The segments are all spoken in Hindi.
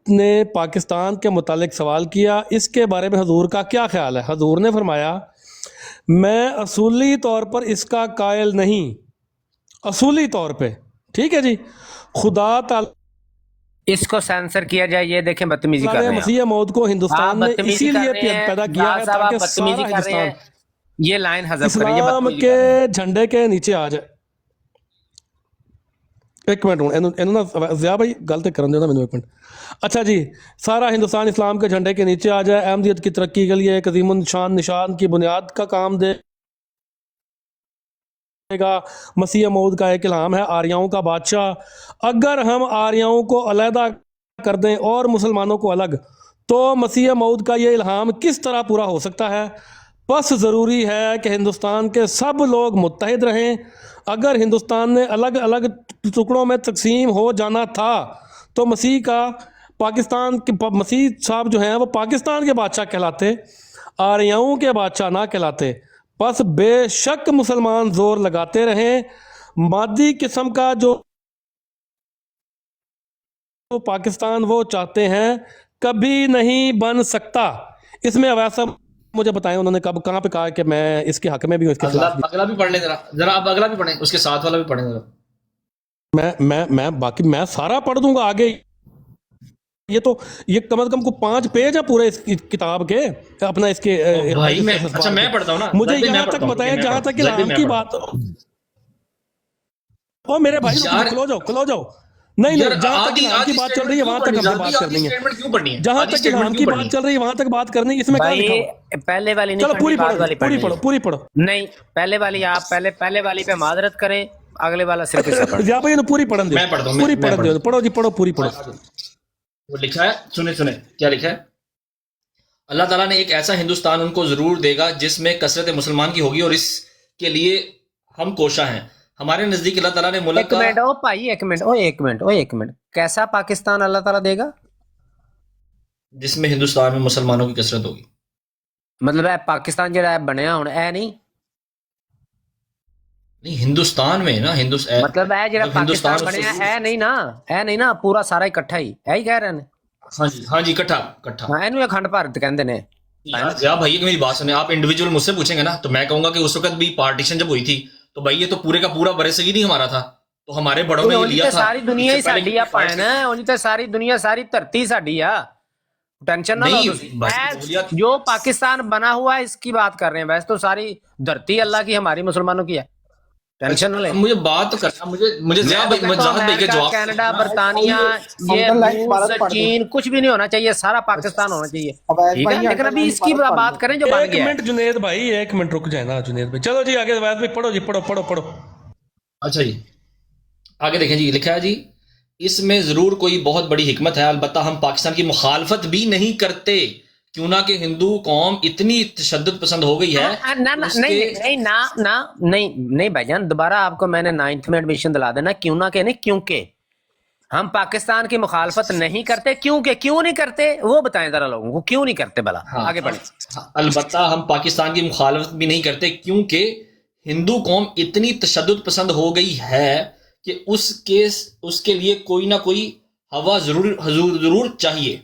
ने पाकिस्तान के मुतालिक सवाल किया, इसके बारे में हजूर का क्या ख्याल है? हजूर ने फरमाया, मैं असूली तौर पर इसका कायल नहीं, असूली तौर पे, ठीक है जी, खुदा ताला इसको सेंसर किया जाए, ये देखें बदतमीजी कर ने रहे हैं मसीह मौद को आप हिंदुस्तान में बदतमीजी कर इसीलिए रहे हैं पैदा किया है साहब, आप ताकि बदतमीजी सारा कर रहे हैं, हिंदुस्तान ये लाइन हजफ करें, ये इस्लाम बदतमीजी कर रहे हैं। के झंडे के नीचे आ जाए। एक मिनट हूँ इन्हों ना ज़िया भाई गल तो करन देना मैंने एक मिनट। अच्छा जी, सारा हिंदुस्तान इस्लाम के झंडे के नीचे आ जाए, अहमदियत की तरक्की के लिए एक अजीमुन शान निशान की बुनियाद का काम दे मसीह मौद का एक इल्हाम है, आर्यों का बादशाह। अगर हम आर्यों को अलहदा कर दें और मुसलमानों को अलग, तो मसीह मौद का ये इल्हाम किस तरह पूरा हो सकता है? बस ज़रूरी है कि हिंदुस्तान के सब लोग मुत्तहिद रहें। अगर हिंदुस्तान ने अलग अलग टुकड़ों में तकसीम हो जाना था तो मसीह का पाकिस्तान के मसीह साहब जो हैं वो पाकिस्तान के बादशाह कहलाते, आर्यों के बादशाह ना कहलाते। बस बेशक मुसलमान जोर लगाते रहें, मादी किस्म का जो पाकिस्तान वो चाहते हैं कभी नहीं बन सकता। इसमें अवैसा मुझे बताएं उन्होंने कब कहाँ पे कहा कि मैं इसके हक में भी हूँ, इसके खिलाफ भी। अगला भी पढ़ लें जरा आप अगला भी पढ़ें, उसके साथ वाला भी पढ़ें जरा। मैं बाकी मैं सारा पढ़ दूंगा आगे। ये कम से कम को 5 पेज है पूरे इस किताब के अपना इसके भाई मैं अच्छा मैं पढ़ता हूँ ना, मुझे यहाँ तक बताएं जहाँ तक इल्हाम की बात। ओ मेरे भाई खलो जाओ नहीं जहाँ तक इल्हाम की बात चल रही है वहां तक हमने बात करनी है। जहाँ तक इल्हाम की बात चल रही है वहां तक बात करनी है। इसमें क्या लिखा हुआ? पहले वाली नहीं चलो पूरी पढ़ो पूरी पढ़ो। नहीं पहले वाली आप पहले वाली पे माजरत करें, अगले वाला सिर्फ इससे पढ़ो। या भाई पूरी पढ़न दो, मैं पढ़ता हूं, पूरी पढ़न दो, पढ़ो जी पढ़ो पूरी पढ़ो। वो लिखा है, सुने क्या लिखा है। अल्लाह ताला ने एक ऐसा हिंदुस्तान उनको जरूर देगा जिसमें कसरत मुसलमान की होगी और इसके लिए हम कोशा हैं। हमारे नजदीक अल्लाह ताला ने मुल्क का एक मिनट कैसा पाकिस्तान अल्लाह ताला देगा? जिसमें हिंदुस्तान में मुसलमानों की कसरत होगी। मतलब है पाकिस्तान जो बनया हुण ऐ नहीं हिंदुस्तान में ना मतलब है जो पाकिस्तान बनया ऐ नहीं ना पूरा सारा इकट्ठा ही है ही कह रहे हैं। हाँ जी इकट्ठा हाँ इनू अखंड भारत कहते हैं। यार भाई मेरी बात सुने, आप इंडिविजुअल मुझसे पूछेंगे ना तो मैं कहूंगा कि उस वक्त भी पार्टीशन जब हुई थी तो भाई ये तो पूरे का पूरा बरसगीर ही हमारा था, तो हमारे बड़ों ने लिया था। सारी दुनिया ही साडी आ पाए ना, उन्हीं तो सारी दुनिया सारी धरती साडी आ, टेंशन ना लो। जो पाकिस्तान बना हुआ है इसकी बात कर रहे हैं, वैसे तो सारी धरती अल्लाह की हमारी मुसलमानों की है, टेंशन ना ले। मुझे बात तो करना, मुझे कनाडा बरतानिया ये चीन कुछ भी नहीं होना चाहिए, सारा पाकिस्तान होना चाहिए, ठीक है। लेकिन अभी इसकी बात करें जो बन गया। एक मिनट जुनेद भाई, एक मिनट रुक जाए ना जुनेद भाई। चलो जी आगे भाई पढ़ो जी, पढ़ो। अच्छा जी आगे देखें जी, लिखा है जी, इसमें जरूर कोई बहुत बड़ी हिकमत है। अलबत्ता हम पाकिस्तान की मुखालफत भी नहीं करते, क्यों ना कि हिंदू कौम इतनी तशद्दुद पसंद हो गई है। नहीं भाईजान, दोबारा आपको मैंने 9th में एडमिशन दिला देना, क्यों ना के नहीं, क्योंकि हम पाकिस्तान की मुखालफत नहीं करते। क्यों नहीं करते वो बताएं जरा लोगों को, क्यों नहीं करते भला। आगे बढ़े। अलबत्ता हम पाकिस्तान की मुखालफत भी नहीं करते क्योंकि हिंदू कौम इतनी तशद्दुद पसंद हो गई है कि उसके लिए कोई ना कोई हवा जरूर चाहिए।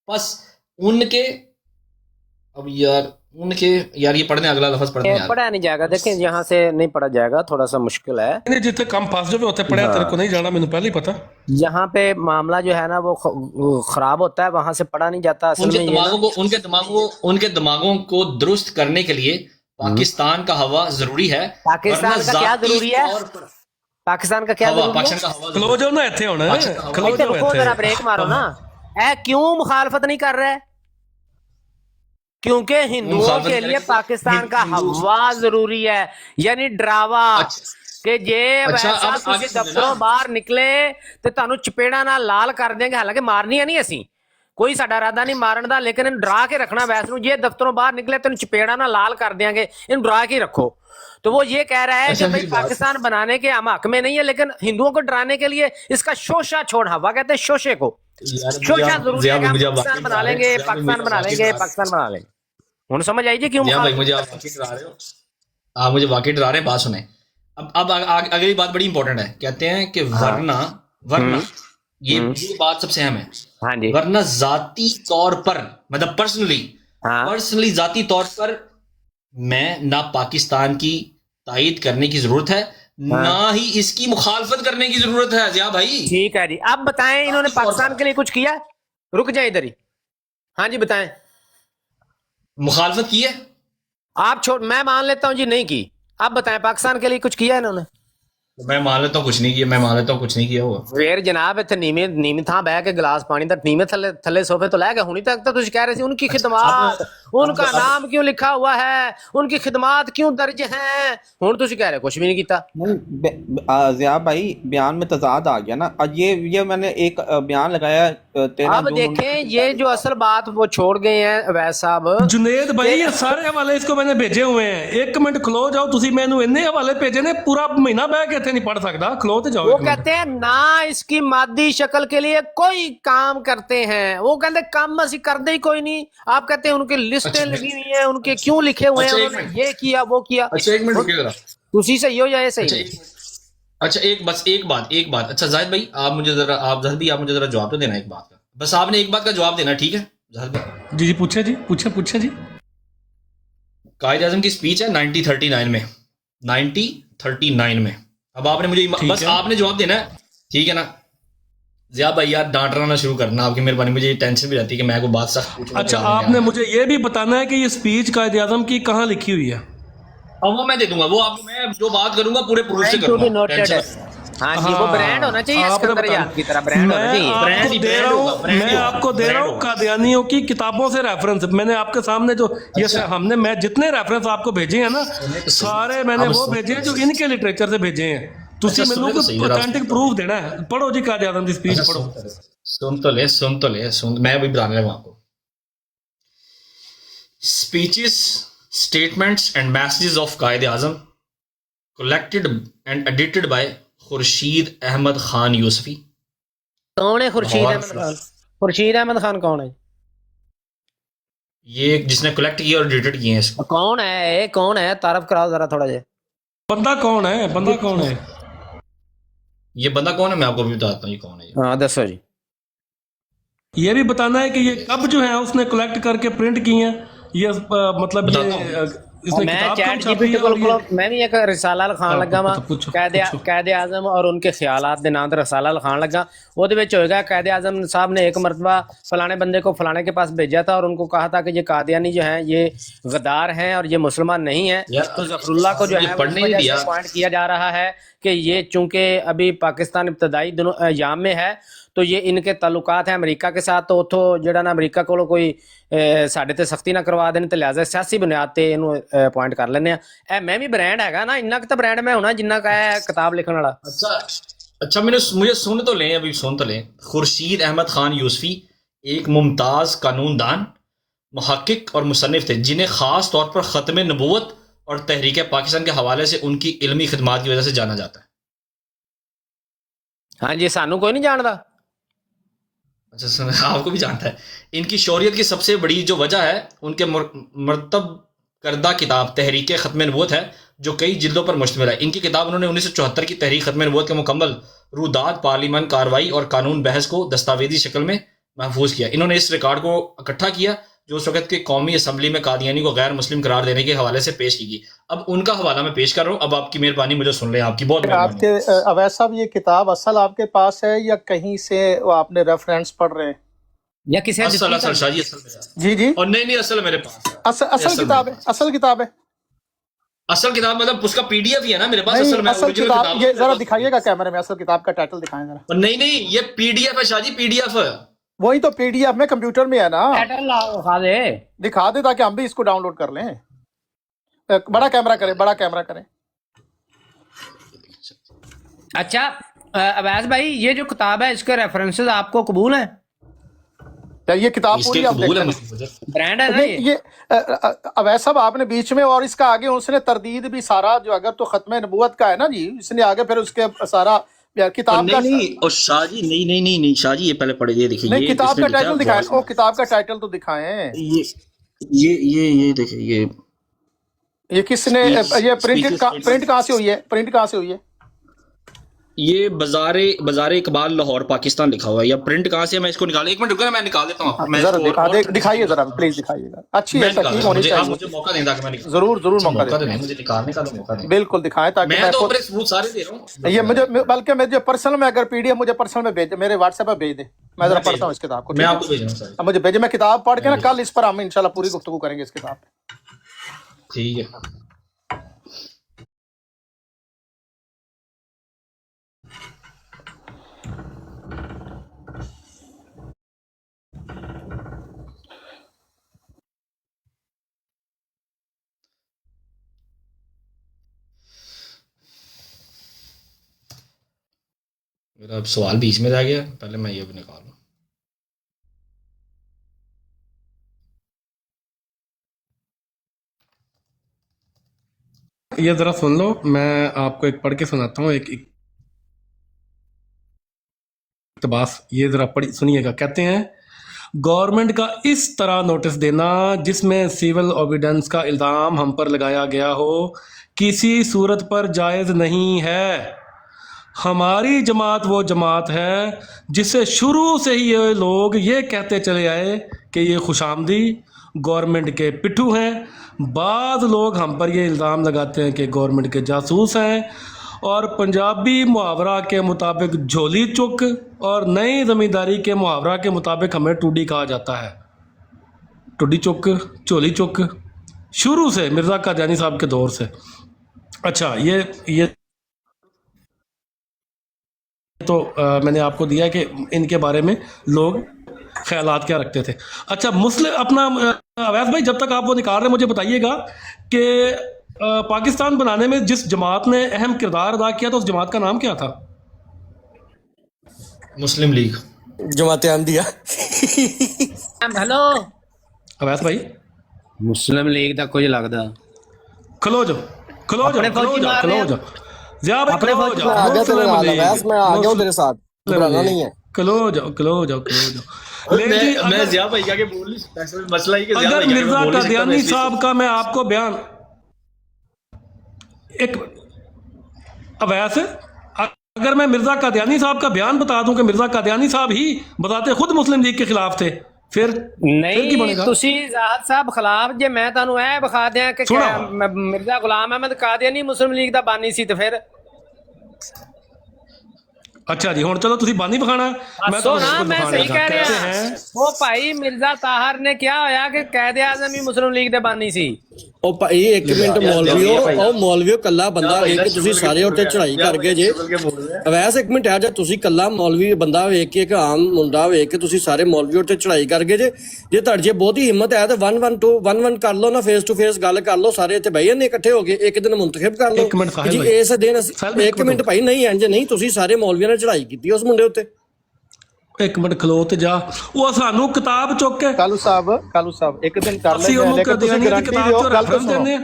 बस उनके ये पढ़ने अगला लफ्ज पढ़ा नहीं जाएगा, देखें यहाँ से नहीं पढ़ा जाएगा, थोड़ा सा मुश्किल है। जितने कम पास जो भी होते पढ़े तेरे को नहीं जाना, मैंने पहले ही पता। यहाँ पे मामला जो है ना वो खराब होता है, वहां से पढ़ा नहीं जाता। उनके दिमागों को दुरुस्त करने के लिए पाकिस्तान का हवा जरूरी है। पाकिस्तान का क्या जरूरी है? पाकिस्तान का क्या खलो जाओ ना, इत्थे होना जरा ब्रेक मारो ना। क्यों मुखालफत नहीं कर रहे? क्योंकि हिंदुओं के लिए पाकिस्तान का हवा जरूरी है, यानी डरावा कि जे वैसा तुसी दफ्तरों बाहर निकले तो तुहानू चपेड़ा नाल लाल कर देंगे। हालांकि मारनी नहीं असी, कोई साडा इरादा नहीं मारन दा, लेकिन इन डरा के रखना। वैसे जे दफ्तरों बाहर निकले तो चपेड़ा नाल लाल कर देंगे, इन डरा के रखो। तो वो ये कह रहा है कि भाई पाकिस्तान बनाने के हम हक में नहीं है, लेकिन हिंदुओं को डराने के लिए इसका शोशा छोड़, हवा कहते हैं शोशे को, शोशा जरूरी है। पाकिस्तान बना लेंगे, पाकिस्तान बना लेंगे। उन्हें समझ आई जी क्यों? भाई मुझे आप वाकई डरा रहे हो, आप मुझे वाकई डरा रहे हैं। बात सुने, अब अगली बात बड़ी इंपॉर्टेंट है। कहते हैं कि वरना ये बात सबसे अहम है। हाँ जी। वरना जाती तौर पर, मतलब पर्सनली जाती तौर पर मैं ना पाकिस्तान की तायद करने की जरूरत है, ना ही इसकी मुखालफत करने की जरूरत है जिया भाई। ठीक है जी, अब बताएं इन्होंने पाकिस्तान के लिए कुछ किया? रुक जाए इधर ही। हाँ जी बताएं। मुखालफत की है? आप छोड़, मैं मान लेता हूं जी नहीं की। आप बताएं पाकिस्तान के लिए कुछ किया इन्होंने? मैं मान लेता हूँ कुछ नहीं किया, मैं मान लेता हूँ कुछ नहीं किया हुआ। ਫੇਰ ਜਨਾਬ ਇੱਥੇ ਨੀਵੇਂ ਥਾਂ ਬਹਿ ਕੇ ਗਲਾਸ ਪਾਣੀ ਦਾ ਨੀਵੇਂ ਥੱਲੇ सोफे तो ਲੈ ਕੇ ਹੁਣੀ तक तो ਤੁਸੀਂ ਕਹਿ रहे थे उनकी खिदमत, उनका नाम क्यों लिखा हुआ है, उनकी खिदमत क्यों दर्ज है, हुण ਤੁਸੀਂ कह रहे कुछ भी नहीं किया। नहीं ज़िया भाई, बयान में तजाद आ गया ना। अब ये मैंने एक बयान लगाया 13 अब जून देखें ये जो असल बात वो छोड़ गए हैं अवैध साहब। जुनेद भाई ये सारे हवाले इसको मैंने भेजे हुए हैं, एक मिनट खलो जाओ, तुसी मैनू इन्ने हवाले भेजे ने, पूरा महीना बह के इत्थे नहीं पढ़ सकदा, खलो ते जाओ। वो कहते हैं ना इसकी मादी शक्ल के लिए कोई काम करते हैं, वो कहते काम असी करते ही कोई नहीं। आप कहते हैं उनकी लिस्टें लगी हुई हैं, उनके क्यों लिखे हुए हैं, उन्होंने ये किया वो किया। अच्छा एक मिनट रुकिए जरा, तुसी सही हो जाए सही। अच्छा एक बात। अच्छा जाहिद भाई आप मुझे जरा जवाब तो देना एक बात का, बस आपने एक बात का जवाब देना, ठीक है जाहिद भाई? जी पूछे जी। कायद आज़म की स्पीच है 1939 में, 1939 में। अब आपने मुझे बस आपने जवाब देना है, ठीक है ना? जिया भाई यार डांटना ना शुरू करना, आपकी मेहरबानी, मुझे टेंशन भी रहती है कि मैं कोई बात सख्त पूछूं। अच्छा आपने मुझे ये भी बताना है कि ये स्पीच कायद आज़म की कहाँ लिखी हुई है? अब वो मैं दे दूंगा, वो आपको मैं जो बात करूंगा पूरे प्रूफ से करूंगा। हाँ जी, वो ब्रांड होना चाहिए सिकंदर यार की तरह, ब्रांड होना चाहिए। मैं आपको दे रहा हूँ कादियानियों की किताबों से रेफरेंस। मैंने आपके सामने जो मैं जितने रेफरेंस आपको भेजे हैं ना, सारे मैंने वो भेजे हैं जो इनके लिटरेचर से भेजे हैं। तुसी मेनू को ऑथेंटिक प्रूफ देना है। पढ़ो जी कायद आज़म की स्पीच पढ़ो। सुन तो ले, मैं भी बताने लगा आपको। Speeches, statements and messages of Quaid Azam collected and edited by Khurshid Ahmad Khan Yusufi. कौन है खुर्शीद अहमद खान? खुर्शीद अहमद खान कौन है? ये जिसने कलेक्ट किया और एडिटेड किए हैं इसको। कौन है ये, कौन है? तारफ कराओ जरा थोड़ा जे। बंदा कौन है? ये बंदा कौन है मैं आपको भी बताता हूँ ये कौन है। हाँ दसो जी। ये भी बताना है कि ये कब जो है उसने कलेक्ट करके प्रिंट किए हैं, ये मतलब ये मैं चैट जीपीटी को मैं भी एक रिसाला लिखान लगा वा कायद आज़म और उनके ख्यालात दे नाम ते रिसाला लिखान लगा। ਉਹਦੇ ਵਿੱਚ होएगा कायद आज़म साहब ने एक मरतबा फलाने बंदे को फलाने के पास भेजा था और उनको कहा था कि ये कादियानी जो है ये गद्दार हैं और ये मुसलमान नहीं है। तो जफरुल्लाह को जो है पॉइंट किया जा रहा है कि ये चूंकि अभी पाकिस्तान इब्तदाई याम में है तो ये इनके ताल्लुकात हैं अमेरिका के साथ, तो उतो ਜਿਹੜਾ ना अमेरिका को कोई ਸਾਡੇ ਤੇ सख्ती ना करवा देने तो लिहाजा सियासी बुनियाद ते इनू पॉइंट कर लेने। मैं भी ब्रांड हैगा ना, इन्ना तो ब्रांड मैं होना जिन्ना का है किताब लिखने वाला। अच्छा मुझे सुन तो लें, अभी सुन तो लें। खुर्शीद अहमद खान यूसुफी एक मुमताज कानूनदान, मुहक्किक और मुसन्निफ थे जिन्हें खास तौर पर ख़त्म नबूवत और तहरीक पाकिस्तान के हवाले से उनकी इल्मी खिदमात की वजह से जाना जाता है। हाँ जी, सानू कोई नहीं जानता। अच्छा आपको भी जानता है। इनकी शौरियत की सबसे बड़ी जो वजह है उनके मरतब करदा किताब तहरीक ख़त्म नबूवत है जो कई जिल्दों पर मुश्तमिल है। इनकी किताब उन्होंने 1974 की तहरीक ख़त्म नबूवत के मुकम्मल रूदात, पार्लियामान कार्रवाई और कानून बहस को दस्तावेजी शक्ल में महफूज किया। इन्होंने इस रिकॉर्ड को इकट्ठा किया जो उस वक्त के कौमी असम्बली में कादियानी को गैर मुस्लिम करार देने के हवाले से पेश की गई। अब उनका हवाला मैं पेश कर रहा हूँ, अब आपकी मेहरबानी मुझे सुन लें, आपकी बहुत मेहरबानी। आपके अवैध साहब ये किताब असल आपके पास है या कहीं से आपने रेफरेंस पढ़ रहे हैं या किसी असल शाजी जी और नहीं असल मेरे पास असल किताब है, असल किताब है, असल किताब मतलब उसका पीडीएफ ही है ना मेरे पास। असल किताब ये जरा दिखाइएगा कैमरे में, असल किताब का टाइटल दिखाएं जरा। नहीं ये पीडीएफ है शाजी, पीडीएफ। वही तो पीडीएफ में कंप्यूटर में है ना, दिखा दे ताकि हम भी इसको डाउनलोड कर लें। बड़ा कैमरा करें। अच्छा अवैस भाई ये जो किताब है इसके रेफरेंसेस आपको कबूल है? ये किताब पूरी आप ब्रांड है ना ये अवैस साहब आपने बीच में और इसका आगे उसने तरदीद भी सारा जो अगर तो खत्म नबूवत का है ना जी, इसने आगे फिर उसके सारा किताब का नहीं और शाहजी नहीं शाहजी ये पहले पढ़े, ये देखिए नहीं किताब का टाइटल दिखाएं। ओ किताब का टाइटल तो दिखाएं। ये देखिए ये किसने ये प्रिंट कहाँ से हुई है? ये बाजारे इकबाल लाहौर पाकिस्तान लिखा हुआ है, या प्रिंट कहाँ से है? मैं इसको निकाल, एक मिनट रुको ना, मैं निकाल देता हूँ। मैं जरा इसको दिखाइए जरा, प्लीज दिखाइएगा। अच्छी है, निकाल तकलीफ देता हूँ। होनी आप चाहिए। मुझे मौका दें ताकि मैं निकाल, जरूर मौका मौका दें, दें, मुझे निकालने का तो मौका दें। बिल्कुल दिखाएं ताकि मैं तो अपने सबूत सारे दे रहा हूँ। ये मुझे, बल्कि मुझे पर्सनल में, अगर पीडीएफ मुझे पर्सनल में भेज, मेरे व्हाट्सएप पे भेज दे, मैं जरा पढ़ता हूँ इस किताब को। मैं आपको भेज रहा हूँ सारे। अब मुझे भेजे, मैं किताब पढ़ के ना कल इस पर हम इंशाल्लाह पूरी गुफ्तगू करेंगे इस किताब पे। ठीक है। मेरा अब सवाल बीच में रह गया, पहले मैं ये भी निकालूं। ये जरा सुन लो, मैं आपको एक पढ़ के सुनाता हूँ, एक इक़्तिबास, ये जरा पढ़ी सुनिएगा। कहते हैं, गवर्नमेंट का इस तरह नोटिस देना जिसमें सिविल ओबिडेंस का इल्ज़ाम हम पर लगाया गया हो किसी सूरत पर जायज़ नहीं है। हमारी जमात वो जमात है जिससे शुरू से ही ये लोग ये कहते चले आए कि ये खुशामदी गवर्नमेंट के पिट्ठू हैं। बाद लोग हम पर ये इल्ज़ाम लगाते हैं कि गवर्नमेंट के जासूस हैं, और पंजाबी मुहावरा के मुताबिक झोली चुक, और नई ज़मींदारी के मुहावरा के मुताबिक हमें टूडी कहा जाता है। टूडी चुक, झोली चुक, शुरू से मिर्ज़ा कादियानी साहब के दौर से। अच्छा, ये तो मैंने आपको दिया कि इनके बारे में लोग ख्यालात क्या रखते थे। अच्छा, मुस्लिम अपना अवैस भाई, जब तक आप वो निकाल रहे हैं मुझे बताइएगा कि पाकिस्तान बनाने में जिस जमात ने अहम किरदार अदा किया था उस जमात का नाम क्या था? मुस्लिम लीग। जमात अहमदिया। हेलो अवैस भाई, मुस्लिम लीग का कुछ लगता। खलो जाओ, खलो जाओ, खलो जाओ, खलो जाओ, ज़िया भाई खलो जाओ। मैं आ गया तेरे नाल, अवैस मैं आ गया हूं तेरे साथ, घबराना नहीं है। खलो जाओ, खलो जाओ, खलो जाओ। लेकिन जी, मैं ज़िया भाई के बोल नहीं सकता, असल में मसला ही कि ज़िया अगर भाई के मिर्ज़ा बोल नहीं सकता, कादियानी मैं इसलिए- साहब का मैं आपको बयान, एक अवैस, अगर मैं मिर्ज़ा कादियानी साहब का बयान बता दूं कि मिर्ज़ा कादियानी साहब ही बताते खुद मुस्लिम लीग के खिलाफ थे, फिर की नहीं बनेगा? ਤੁਸੀਂ ਜ਼ਾਹਦ ਸਾਹਿਬ ਖਿਲਾਫ, ਜੇ ਮੈਂ ਤੁਹਾਨੂੰ ਇਹ ਵਿਖਾ ਦਿਆਂ ਕਿ ਸੁਣੋ। ਮਿਰਜ਼ਾ ਗੁਲਾਮ ਅਹਿਮਦ ਕਾਦੀਆਨੀ ਮੁਸਲਿਮ ਲੀਗ ਦਾ ਬਾਨੀ ਸੀ, ਤੇ ਫਿਰ अच्छा जी, हुण चलो तुसी बानी विखाना, मैं ਸੋ ਨਾ तुहानू ਮੈਂ विखाने ਸਹੀ लगा। ਕਹਿ कहते ਰਿਹਾ। हैं, ਉਹ ਭਾਈ ਮਿਰਜ਼ਾ ਤਾਹਰ ਨੇ ਕਿਹਾ ਹੋਇਆ ਕਿ ਕਾਇਦ ਆਜ਼ਮ ਹੀ ਮੁਸਲਿਮ ਲੀਗ ਦੇ ਬਾਨੀ ਸੀ। ਉਹ ਭਾਈ ਇੱਕ ਮਿੰਟ ਮੌਲਵੀਓ, ਉਹ ਮੌਲਵੀਓ ਕੱਲਾ ਬੰਦਾ ਵੇਖ ਕੇ ਤੁਸੀਂ ਸਾਰੇ ਉੱਤੇ ਚੜਾਈ ਕਰ ਗਏ ਜੇ। ਅਵੈਸ ਇੱਕ ਮਿੰਟ ਆ ਜਾ, ਤੁਸੀਂ ਕੱਲਾ ਮੌਲਵੀ ਬੰਦਾ ਵੇਖ ਕੇ, ਇੱਕ ਆਮ ਮੁੰਡਾ ਵੇਖ ਕੇ ਤੁਸੀਂ ਸਾਰੇ ਮੌਲਵੀ ਉੱਤੇ ਚੜਾਈ ਕਰ ਗਏ ਜੇ। ਜੇ ਤੁਹਾਡੀ ਜੇ ਬਹੁਤੀ ਹਿੰਮਤ ਹੈ ਤਾਂ 112 ਕਰ ਲਓ ਨਾ, ਫੇਸ ਟੂ ਫੇਸ ਗੱਲ ਕਰ ਲਓ, ਸਾਰੇ ਇੱਥੇ ਬਹਿ ਜਾਂਦੇ ਇਕੱਠੇ ਹੋ ਕੇ, ਇੱਕ ਦਿਨ ਮੁੰਤਖਬ ਕਰ ਲਓ ਇੱਕ ਮਿੰਟ ਸਾਹਿਲ ਜੀ ਭਾਈ। ਇਸ ਦਿਨ ਅਸੀਂ। ਸਾਹਿਲ ਭਾਈ, ਇੱਕ ਮਿੰਟ ਭਾਈ, ਨਹੀਂ ਇੰਜ ਨਹੀਂ, ਤੁਸੀਂ ਸਾਰੇ ਮੌਲਵੀਆਂ ਨੇ ਚੜਾਈ ਕੀਤੀ ਉਸ ਮੁੰਡੇ ਉੱਤੇ। एक मिनट खलो ते जा, वो सानू किताब चुक के कालू साहब एक दिन कर ਅਸੀਂ लेंगे, ਉਹਨੂੰ लेकिन तुसी कादियानी की गारंटी किताब दियो, चो गल तो रेफरेंस सुनो। देने।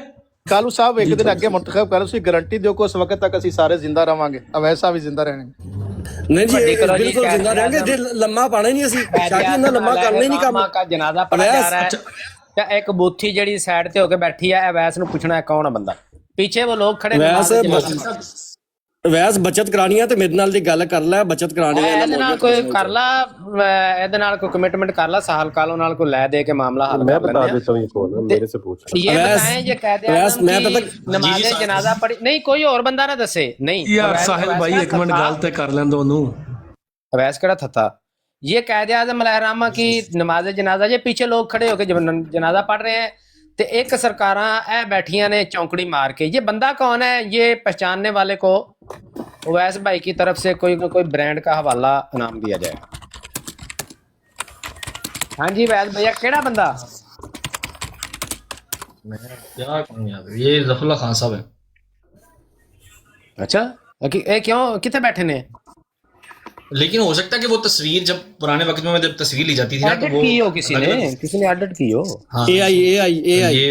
कालू साहब एक दिन अगे मुंतखब कर, तुसी गारंटी दियो कि उस वक्त तक ਅਸੀਂ ਸਾਰੇ ਜ਼ਿੰਦਾ ਰਵਾਂਗੇ, ਅਵੈਸਾ ਵੀ ਜ਼ਿੰਦਾ ਰਹਿਣਗੇ। ਨਹੀਂ ਜੀ, ਵੱਡੀ ਕਰੋ ਜੀ, ਬਿਲਕੁਲ ਜਿੰਦਾ ਰਹਿਣਗੇ। ਜੇ ਲੰਮਾ ਪਾਣਾ ਹੀ ਨਹੀਂ ਅਸੀਂ, ਸ਼ਾਇਦ ਇਹਨਾਂ ਲੰਮਾ ਕਰਨਾ ਹੀ ਨਹੀਂ ਕੰਮ। का जनाजा पढ़ा जा रहा है, ਤੇ ਇੱਕ ਬੂਥੀ ਜਿਹੜੀ ਸਾਈਡ ਤੇ ਹੋ ਕੇ ਬੈਠੀ ਹੈ, ਅਵੈਸ ਨੂੰ ਪੁੱਛਣਾ ਕੌਣ ਹੈ ਬੰਦਾ, ਪਿੱਛੇ ਉਹ ਲੋਕ ਖੜੇ ਵੈਸ ਬੱਚਤ ਕਰਾਣੀ ਆ ਤੇ ਮੇਰੇ ਨਾਲ ਦੀ ਗੱਲ ਕਰ ਲੈ, ਬੱਚਤ ਕਰਾਣੀ ਆ। ਇਹਦੇ ਨਾਲ ਕੋਈ ਕਰ ਲਾ, ਇਹਦੇ ਨਾਲ ਕੋਈ ਕਮਿਟਮੈਂਟ ਕਰ ਲਾ, ਸਾਹਲ ਕਾਲੋਂ ਨਾਲ ਕੋਈ ਲੈ ਦੇ ਕੇ ਮਾਮਲਾ ਹੱਲ ਕਰ ਲੈਂਦੇ ਆ। मेरे से पूछ ये बताएं, ये कह दिया नमाज़े जनाजा पढ़ी नहीं, कोई और बंदा ना दसे नहीं यार साहिल भाई, एक मिनट गल ते कर लें दोनों। अवैस केड़ा था ये कायदे आज़म अलैहिर्रहमा की नमाज जनाजा, ये पीछे लोग खड़े होकर जब जनाजा पढ़ रहे हैं, तो एक सरकारां ए बैठियां ने चौंकड़ी मार के। ये बंदा कौन है, ये पहचानने वाले को अवैस भाई की तरफ से कोई ब्रांड का हवाला इनाम दिया जाए। हाँ जी अवैस भैया, केड़ा बंदा? मैं क्या कहूँ यार, ये जफरुल्लाह खान साहब है। अच्छा, क्यों कितने बैठे ने? लेकिन हो सकता है कि वो तस्वीर जब पुराने वक्त में जब तस्वीर ली जाती थी ना, तो एडिट वो की हो किसी ने एडिट की हो। हाँ, AI ये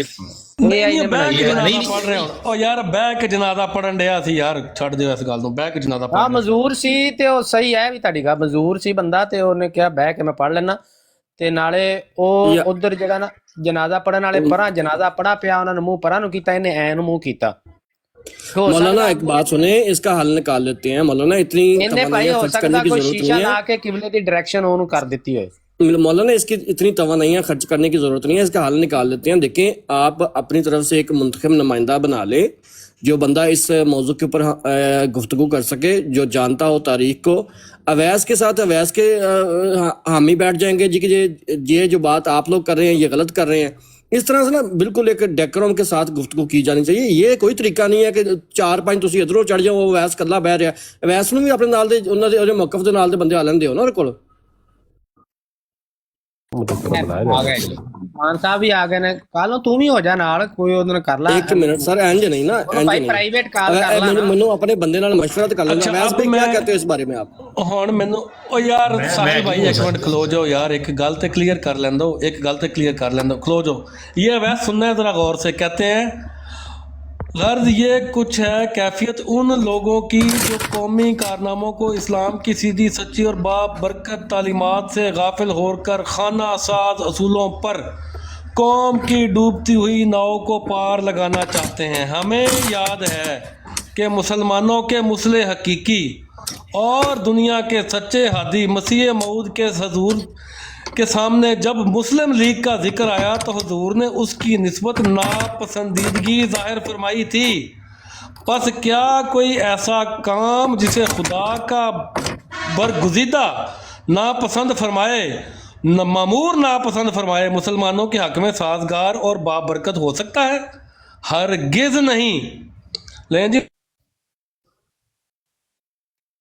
नहीं, बह के जनाजा नहीं, पढ़ रहे हो। ओ यार, बह के जनाजा पढ़न ਡਿਆ ਸੀ ਯਾਰ, ਛੱਡ ਦਿਓ ਇਸ ਗੱਲ ਨੂੰ, ਬਹਿ ਕੇ ਜਨਾਜ਼ਾ ਹਾਂ ਪੜ੍ਹ। ਮਜ਼ਦੂਰ ਸੀ, ਤੇ ਉਹ ਸਹੀ ਹੈ ਵੀ ਤੁਹਾਡੀ ਗੱਲ, ਮਜ਼ਦੂਰ ਸੀ ਬੰਦਾ, ਤੇ ਉਹਨੇ ਕਿਹਾ ਬਹਿ ਕੇ ਮੈਂ ਪੜ੍ਹ ਲੈਣਾ, ਤੇ ਨਾਲੇ ਉਹ ਉਧਰ ਜਿਹੜਾ ਨਾ ਜਨਾਜ਼ਾ ਪੜਨ ਵਾਲੇ ਪਰਾਂ ਜਨਾਜ਼ਾ ਪੜਾ ਪਿਆ, ਉਹਨਾਂ ਨੂੰ ਮੂੰਹ ਪਰਾਂ ਨੂੰ ਕੀਤਾ, ਇਹਨੇ ਐ ਨੂੰ ਮੂੰਹ ਕੀਤਾ। हो मौलाना सकदा एक बात सुने, इसका हल निकाल लेते हैं मौलाना, इतनी ਇਹਨੇ ਭਾਈ तमन्नाइयां ਹੋ खर्च ਸਕਦਾ करने की ਕੋਈ जरूरत ਸ਼ੀਸ਼ਾ नहीं ਲਾ है ਕੇ ਕਿਬਲੇ ਦੀ डायरेक्शन ਉਹਨੂੰ ਕਰ ਦਿੱਤੀ ਹੋਏ। मौलाना, इसकी इतनी तवानाइयां खर्च करने की जरूरत नहीं है, इसका हल निकाल लेते हैं। देखें, आप अपनी तरफ से एक मुंतखब नुमाइंदा बना ले, जो बंदा इस मौजू के ऊपर गुफ्तगू कर सके, जो जानता हो तारीख को। अवैस के साथ अवैस के हामी बैठ जाएंगे जी कि ये जो बात आप लोग कर रहे हैं ये गलत कर रहे हैं। इस तरह से ना बिल्कुल एक डेकोरम के साथ गुफ्तगू की जानी चाहिए। ये कोई तरीका नहीं है कि 4-5 ਤੁਸੀਂ ਇਧਰੋਂ ਚੜ ਜਾਓ, ਉਹ ਅਵੈਸ ਕੱਲਾ ਬਹਿ ਰਿਹਾ। ਅਵੈਸ ਨੂੰ ਵੀ ਆਪਣੇ ਨਾਲ ਦੇ ਉਹਨਾਂ ਦੇ ਉਹਦੇ ਮੌਕਫ ਦੇ ਨਾਲ ਦੇ ਬੰਦੇ ਆ ਲੈਂਦੇ ਹੋ ਨਾ ਉਹਦੇ ਕੋਲ। ਆ ਗਏ ਖਾਨ ਸਾਹਿਬ ਵੀ ਆ ਗਏ ਨੇ, ਕੱਲ ਨੂੰ ਤੂੰ ਵੀ ਹੋ ਜਾ ਨਾਲ, ਕੋਈ ਉਹਦੇ ਨਾਲ ਕਰ ਲੈ। ਇੱਕ ਮਿੰਟ ਸਰ, ਇੰਜ नहीं ना, इंज भाई नहीं। प्राइवेट कॉल कर ला ना। ਮੈਨੂੰ ਆਪਣੇ ਬੰਦੇ ਨਾਲ ਮਸ਼ਵਰਾ ਕਰ ਲੈਣਾ। अच्छा, अवैस अब भाई क्या मैं- कहते हो इस बारे में आप? ਹੁਣ ਮੈਨੂੰ ਉਹ ਯਾਰ ਸਾਹਿਲ ਭਾਈ ਇੱਕ ਮਿੰਟ ਖਲੋ ਜਾਓ ਯਾਰ, एक गल तो क्लियर कर लें दो, एक गल तो क्लियर कर लें दो, खलो जाओ। ये वह सुनना है जरा गौर से। कहते हैं गर्ज ये कुछ है कैफियत उन लोगों की जो कौमी कारनामों को इस्लाम की सीधी सच्ची और बाबरकत तालीमात से गाफिल होकर खाना साज असूलों पर कौम की डूबती हुई नाव को पार लगाना चाहते हैं। हमें याद है कि मुसलमानों के मुसले हकीकी और दुनिया के सच्चे हादी मसीह मऊद के हजूर के सामने जब मुस्लिम लीग का जिक्र आया तो हुजूर ने उसकी निस्बत नापसंदीदगी जाहिर फरमाई थी। बस क्या कोई ऐसा काम जिसे खुदा का बरगुज़ीदा नापसंद फरमाए, मामूर नापसंद फरमाए, मुसलमानों के हक में साजगार और बाबरकत हो सकता है? हरगिज़ नहीं। लेकिन जी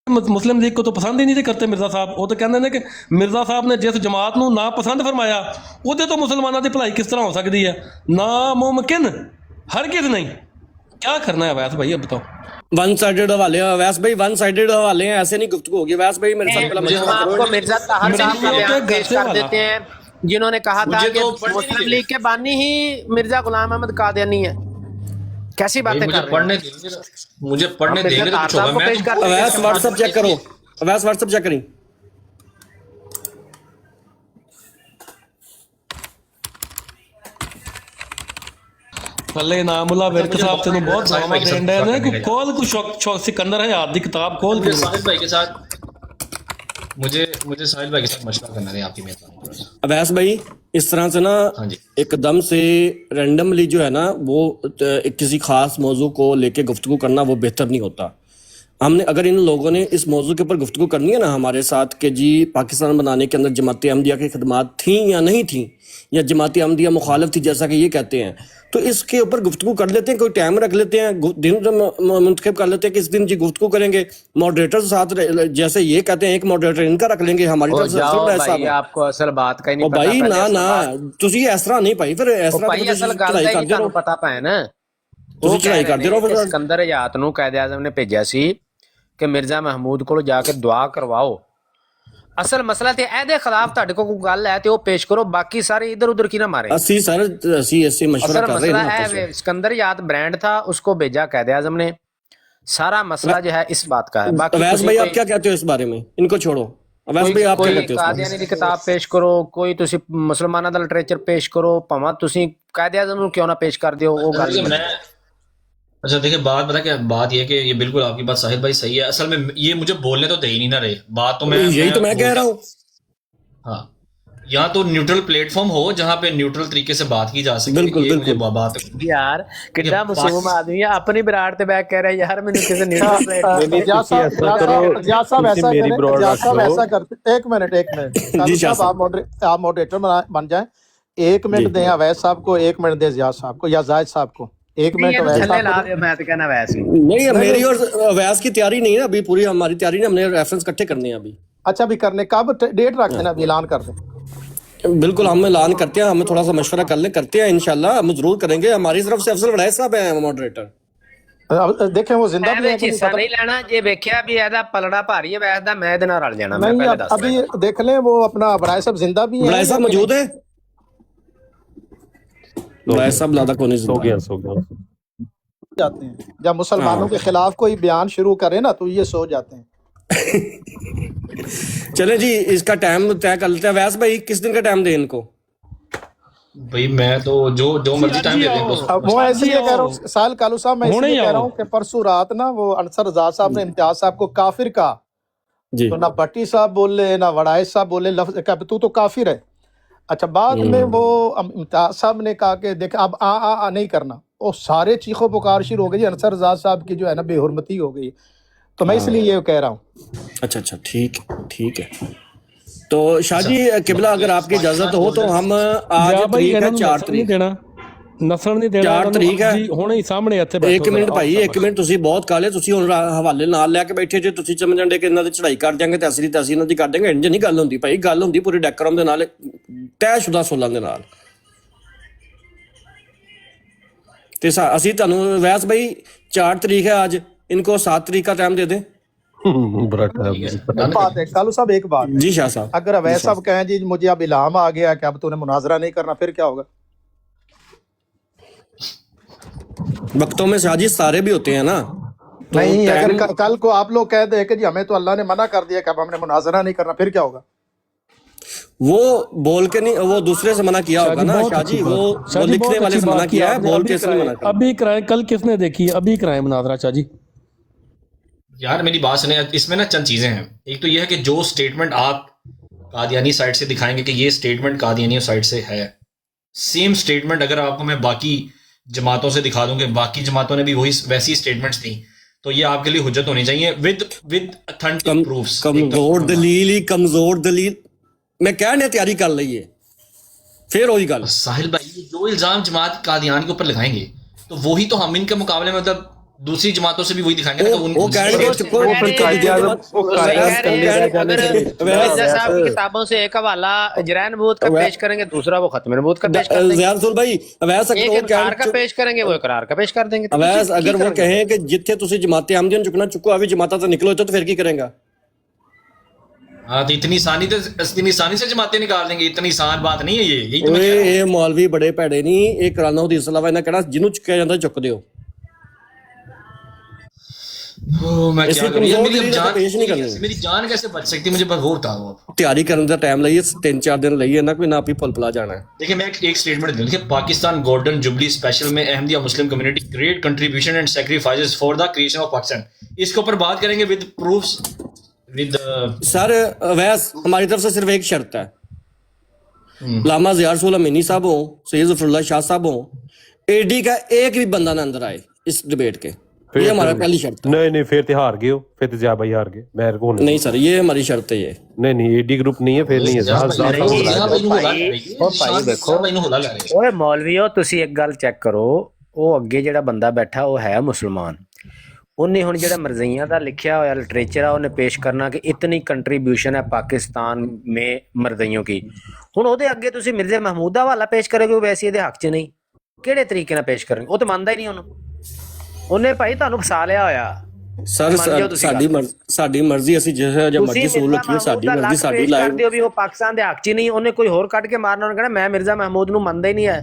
मुस्लिम लीग को तो पसंद ही नहीं करते मिर्जा साहब। वो तो कहते हैं कि मिर्जा साहब ने जिस जमात ਨੂੰ नापसंद फरमाया ਉਹਦੇ ਤੋਂ ਮੁਸਲਮਾਨਾਂ ਦੀ ਭਲਾਈ ਕਿਸ ਤਰ੍ਹਾਂ ਹੋ ਸਕਦੀ ਹੈ? नामुमकिन, हरगिज़ नहीं। क्या करना है अवैस भाई, अब बताओ। वन साइडेड हवाले अवैस भाई, वन साइडेड हवाले हैं, ऐसे नहीं गुफ्तगू होगी। अवैस भाई मेरे साथ पहला हम मशवरा करो। आपको मिर्जा ताहिर साहब का मिर्जा बयान तो पेश घर से कर वाला। देते हैं, जिन्होंने कहा था मुझे कि तो पढ़ने मुस्लिम नहीं लीग के बानी ही मिर्जा गुलाम अहमद कादियानी है। कैसी बातें मुझे कर रहे हैं? पढ़ने देंगे, मुझे पढ़ने मिर्जा देंगे तो ताहिर कुछ साहब होगा। को पेश कर देते हैं। अवैस व्हाट्सएप चेक करो, अवैस व्हाट्सएप चेक करें। पल्ले नामुल्ला विरक साहब तेन बहुत ड्रामा देन डे ने कि खोल कुछ सिकंदर है याद दी किताब खोल मुझे के। साहिल भाई के साथ मुझे साहिल भाई के साथ मशवरा करना है आपकी मेहरबानी। अवैस भाई इस तरह से ना हाँ जी। एकदम से रैंडमली जो है ना वो किसी खास मौजू को लेके गुफ्तगू करना वो बेहतर नहीं होता। हमने अगर इन लोगों ने इस मौजू के ऊपर गुफ्तगू करनी है ना हमारे साथ कि जी पाकिस्तान बनाने के अंदर जमात अहमदिया की खदमात थी या नहीं थी, या जमात अहमदिया मुखालिफ थी जैसा कि ये कहते हैं, तो इसके ऊपर गुफ्तगू कर लेते हैं, कोई टाइम रख लेते हैं, दिन मुंतखब कर लेते हैं कि इस दिन जी गुफ्तगू करेंगे। मॉडरेटर साथ जैसे ये कहते हैं एक मॉडरेटर इनका रख लेंगे, हमारी ओ तरफ से जाओ ऐसा भाई, आपको असल बात का ही नहीं ओ पता। भाई पहले ना असल ना बात- ਤੁਸੀਂ ਇਸ ਤਰ੍ਹਾਂ ਨਹੀਂ ਭਾਈ, ਫਿਰ ਇਸ ਉਹ ਤਰ੍ਹਾਂ ਭਾਈ ਅਸਲ ਗੱਲ ਚੜਾਈ ਦਾ ਹੀ ਕਰਦੇ ਤੁਹਾਨੂੰ ਰਹੋ। ਪਤਾ ਪੈ ਨਾ, ਤੁਸੀਂ ਉਹ ਚੜਾਈ ਕਹਿ ਕਰਦੇ ਰਹੇ ਰਹੋ ਨੇ ਫਿਰ। ਕਿ ਸਿਕੰਦਰ ਹਯਾਤ ਨੂੰ ਕਾਇਦ ਆਜ਼ਮ ਨੇ ਭੇਜਿਆ ਸੀ ਕਿ ਮਿਰਜ਼ਾ ਮਹਿਮੂਦ ਕੋਲ ਜਾ ਕੇ ਦੁਆ ਕਰਵਾਓ। ਅਸਲ ਮਸਲਾ ਤੇ ਇਹਦੇ ਖਿਲਾਫ ਤੁਹਾਡੇ ਕੋਲ ਕੋਈ ਗੱਲ ਹੈ ਤੇ ਉਹ ਪੇਸ਼ ਕਰੋ, ਬਾਕੀ ਸਾਰੇ ਇਧਰ उधर की ना मारे। ਅਸੀਂ सर ਅਸੀਂ ऐसे मशवरा असल कर रहे मसला हैं है ना। सिकंदर याद ब्रांड था, उसको भेजा कायदे आजम ने। सारा मसला जो है इस बात का है। बाकी अवैस तुसी भाई कोई- आप क्या कहते हो इस बारे में? इनको छोड़ो, अवैस भाई आप क्या कोई कहते हो इस बारे में? कादियानी दी किताब पेश करो, कोई तुसी मुसलमाना दा लिटरेचर पेश करो, भावां तुसी कायदे आजम नु क्यों ना पेश कर दियो, वो गल देखिए, मैं अच्छा देखिए बात पता क्या बात ये कि ये बिल्कुल आपकी बात साहिब भाई सही है। असल में ये मुझे बोलने तो दे ही नहीं ना रहे। बात तो मैं यही तो मैं कह रहा हूँ। हाँ, यहाँ तो न्यूट्रल प्लेटफॉर्म हो जहाँ पे न्यूट्रल तरीके से बात की जा सके। बिल्कुल, ये मुझे बिल्कुल। बात है। यार कितना मासूम आदमी है, अपनी बिराड़ ते बैठ कह रहा है यार मैंने किसी न्यूट्रल प्लेट जिया साहब ऐसा करें, जिया साहब ऐसा करते। एक मिनट जी, शाह आप मॉडरेटर बन जाएं। 1 मिनट दें अवैस साहब को, 1 मिनट दें जिया साहब को या जायद साहब को। 1 मिनट अवैस थल्ले ला साहब दे, मैं तो कहना वैसे ही। नहीं मेरी और अवैस की तैयारी नहीं है अभी, पूरी हमारी तैयारी नहीं, हमने रेफरेंस इकट्ठे करने हैं अभी। अच्छा भी करने कब डेट रख देना, अभी ऐलान कर दें। बिल्कुल हम ऐलान करते हैं, हमें थोड़ा सा मशवरा कर ले, करते हैं इंशाल्लाह, हम जरूर करेंगे। हमारी तरफ से अफजल वड़ाई साहब हैं मॉडरेटर। अब देखें वो जिंदा भी ਇਹਦੇ है ਚ कि नहीं ਹਿੱਸਾ पता ਨਹੀਂ ਲੈਣਾ। ਜੇ ਵੇਖਿਆ ਵੀ ਇਹਦਾ ਪਲੜਾ ਭਾਰੀ ਹੈ ਵੈਸ ਦਾ, ਮੈਂ ਇਹਦੇ ਨਾਲ ਰਲ ਜਾਣਾ। ਮੈਂ नहीं। ਪਹਿਲੇ ਦੱਸ अभी देख लें वो अपना बड़ाई साहब जिंदा भी है। वड़ाई साहब मौजूद है? वड़ाई साहब लादा कौन सो गया जाते हैं जब मुसलमानों के खिलाफ कोई बयान शुरू करे ना तो ये सो जाते हैं। चले जी इसका टाइम तय कर लेते हैं। वैस भाई किस दिन का टाइम दें इनको? भाई मैं तो जो जो मर्जी टाइम दे दें बस। अब वो इसलिए कह रहा हूँ साहिल कालू साहब, मैं होने इसलिए ही कह रहा आओ। हूँ कि परसों रात ना वो अंसर रजा साहब ने इम्तियाज साहब को काफिर कहा, जी तो ना भट्टी साहब बोले ना वड़ाइश साहब बोले लफ्ज का तू तो काफिर है। अच्छा, बाद में वो इम्तियाज साहब ने कहा कि देख अब आ नहीं करना, वो सारे चीखों पुकार शुरू हो गई, अंसर रजा साहब की जो है ना बेहुरमती हो गई। तो मैं इसलिए ये कह रहा हूँ। अच्छा ठीक है। तो शाह जी किबला अगर आपकी इजाजत हो तो हम आज या भाई तरीक है ਇਹਨਾਂ ਨੂੰ 4 ਨਸਲ ਨਹੀਂ तरीक ਦੇਣਾ, ਨਸਲ ਨਹੀਂ ਦੇਣਾ 4 ਇਹਨਾਂ ਨੂੰ। ਤਰੀਕ ਹੈ। ਜੀ ਹੁਣੇ ਹੀ ਸਾਹਮਣੇ ਇੱਥੇ ਬੈਠੋ। ਇੱਕ ਮਿੰਟ ਭਾਈ, ਇੱਕ ਮਿੰਟ, ਤੁਸੀਂ ਬਹੁਤ ਕਾਲੇ, ਤੁਸੀਂ ਹੁਣ ਹਵਾਲੇ ਨਾਲ ਲੈ ਕੇ ਬੈਠੇ ਜੇ, ਤੁਸੀਂ ਸਮਝਣ ਦੇ ਕਿ ਇਹਨਾਂ ਦੀ ਚੜਾਈ ਕਰ ਦਿਆਂਗੇ ਤੇ ਅਸੀਂ ਇਹਨਾਂ ਦੀ ਕਰ ਦਿਆਂਗੇ, ਇੰਜ ਨਹੀਂ ਗੱਲ ਹੁੰਦੀ ਭਾਈ। ਗੱਲ ਹੁੰਦੀ ਪੂਰੀ ਡੈਕਰਮ ਦੇ ਨਾਲ, ਤੈਅਸ਼ੁਦਾ ਸੋਲਾਂ ਦੇ ਨਾਲ। ਤੇ ਅਸੀਂ ਤੁਹਾਨੂੰ ਵੈਸ ਭਾਈ 4 तरीक है आज, इनको 7 तरीक का टाइम दे दें। एक बात है कालू साहब, एक बात है, जी शाह साहब, अगर अवैध साहब कहें जी मुझे अब इल्हाम आ गया कि अब तूने मुनाजरा नहीं करना, फिर क्या होगा? वक्तों में शाह जी सारे भी होते हैं ना। तो नहीं, अगर टाइम कल को आप लोग कह दे कि जी हमें तो अल्लाह ने मना कर दिया कि अब हमने मुनाजरा नहीं करना, फिर क्या होगा? वो बोल के नहीं, वो दूसरे से मना किया होगा ना शाह जी, वो लिखने वाले से मना किया है, बोल के से मना किया। अभी कराए, कल किसने देखी? अभी कराए मुनाजरा शाह जी। यार मेरी बात सुने, इसमें ना चंद चीजें हैं। एक तो यह है कि जो स्टेटमेंट आप कादियानी साइड से दिखाएंगे कि ये स्टेटमेंट कादियानी साइड से है, सेम स्टेटमेंट अगर आपको मैं बाकी जमातों से दिखा दूं कि बाकी जमातों ने भी वही वैसी स्टेटमेंट्स दी, तो ये आपके लिए हुज्जत होनी चाहिए विद ऑथेंटिक प्रूफ्स। कमजोर दलील ही कमजोर दलील, मैं क्या नहीं तैयारी कर ली है, फिर वही गल। साहिल भाई जो इल्जाम जमात कादियान के ऊपर लगाएंगे तो वही तो हम इनके मुकाबले में मतलब दूसरी जमातों से भी वही दिखाएंगे ना। वो कहेंगे चुको मिर्जा साहब की किताबों से एक हवाला इजराए नबूवत का पेश करेंगे, दूसरा वो खत्म नबूवत का पेश कर देंगे, ज़ियारतुल भाई अवैस एक इकरार का पेश करेंगे, वो इकरार का पेश कर देंगे। अवैस अगर वो कहें कि जिथे तुसी जमाते आमदीन चुकना चुको, अभी जमाता तो निकलो, तो फिर की करेगा? हाँ तो इतनी आसानी से जमाते निकाल देंगे, इतनी आसान बात नहीं है ये। यही तो मैं कह रहा हूं। ये मौलवी बड़े भैड़े नहीं, ये कराना दी सलाह इन्हें कहना जिन्हों चुकया जाता चुक दियो। मैं क्या इसमें करूं यार, कमजोर मेरी अब दलील जान तो पेश नहीं करनी। मेरी जान कैसे बच सकती है, मुझे बस वो बताओ आप। तैयारी करने का टाइम लइए, 3-4 दिन लइए ना, कोई ना भी फल फला जाना है। देखिए मैं एक स्टेटमेंट दूं, देखिए पाकिस्तान गोल्डन जुबली स्पेशल में Ahmadiyya Muslim community great contribution and sacrifices for the creation of Pakistan, इसके ऊपर बात करेंगे विद प्रूफ्स विद। सर वैस हमारी तरफ से सिर्फ एक शर्त है, लामा ज़ियारतुल अमीनी साहब हो, सैयद ज़फरुल्लाह शाह साहब हो, एडी का एक भी बंदा ना अंदर आए इस डिबेट के, ये हमारा पहली शर्त है। नहीं फिर तो हार गए हो, फिर तो भाई हार गए। मैं नहीं सर, ये हमारी शर्त है। ये नहीं एडी ग्रुप नहीं है, फिर नहीं है। ਓਏ ਮੌਲਵੀਓ ਤੁਸੀਂ ਇੱਕ ਗੱਲ ਚੈੱਕ ਕਰੋ, ਉਹ ਅੱਗੇ ਜਿਹੜਾ ਬੰਦਾ ਬੈਠਾ ਉਹ ਹੈ ਮੁਸਲਮਾਨ, ਉਹਨੇ ਹੁਣ ਜਿਹੜਾ ਮਰਜ਼ਈਆਂ ਦਾ ਲਿਖਿਆ ਹੋਇਆ ਲਿਟਰੇਚਰ ਆ ਉਹਨੇ ਪੇਸ਼ ਕਰਨਾ ਕਿ ਇਤਨੀ ਕੰਟਰੀਬਿਊਸ਼ਨ ਹੈ ਪਾਕਿस्तान में ਮਰਜ਼ਈयों की, ਹੁਣ ਉਹਦੇ ਅੱਗੇ ਤੁਸੀਂ ਮਿਰਜ਼ਾ ਮਹਿਮੂਦ ਦਾ ਹਵਾਲਾ ਪੇਸ਼ ਕਰੋਗੇ, ਵੈਸੇ ਇਹਦੇ ਹੱਕ 'ਚ ਨਹੀਂ, ਕਿਹੜੇ ਤਰੀਕੇ ਨਾਲ ਪੇਸ਼ ਕਰਨਗੇ? ਉਹ ਤਾਂ ਮੰਨਦਾ ਹੀ ਨਹੀਂ ਉਹਨੂੰ, ਉਹਨੇ ਭਾਈ ਤੁਹਾਨੂੰ ਫਸਾ ਲਿਆ ਹੋਇਆ। ਸਰ ਸਾਡੀ ਮਰਜ਼ੀ, ਅਸੀਂ ਜਿਹੜਾ ਜਿਹਾ ਮਰਜ਼ੀ ਸੂਲ ਰੱਖੀਏ, ਸਾਡੀ ਮਰਜ਼ੀ, ਸਾਡੀ ਲਾਈਵ ਕਰਦੇ ਹੋ ਵੀ ਉਹ ਪਾਕਿਸਤਾਨ ਦੇ ਹੱਕ 'ਚ ਨਹੀਂ, ਉਹਨੇ ਕੋਈ ਹੋਰ ਕੱਢ ਕੇ ਮਾਰਨਾ, ਉਹਨੇ ਕਹਿਣਾ ਮੈਂ ਮਿਰਜ਼ਾ ਮਹਿਮੂਦ ਨੂੰ ਮੰਨਦਾ ਹੀ ਨਹੀਂ ਹੈ,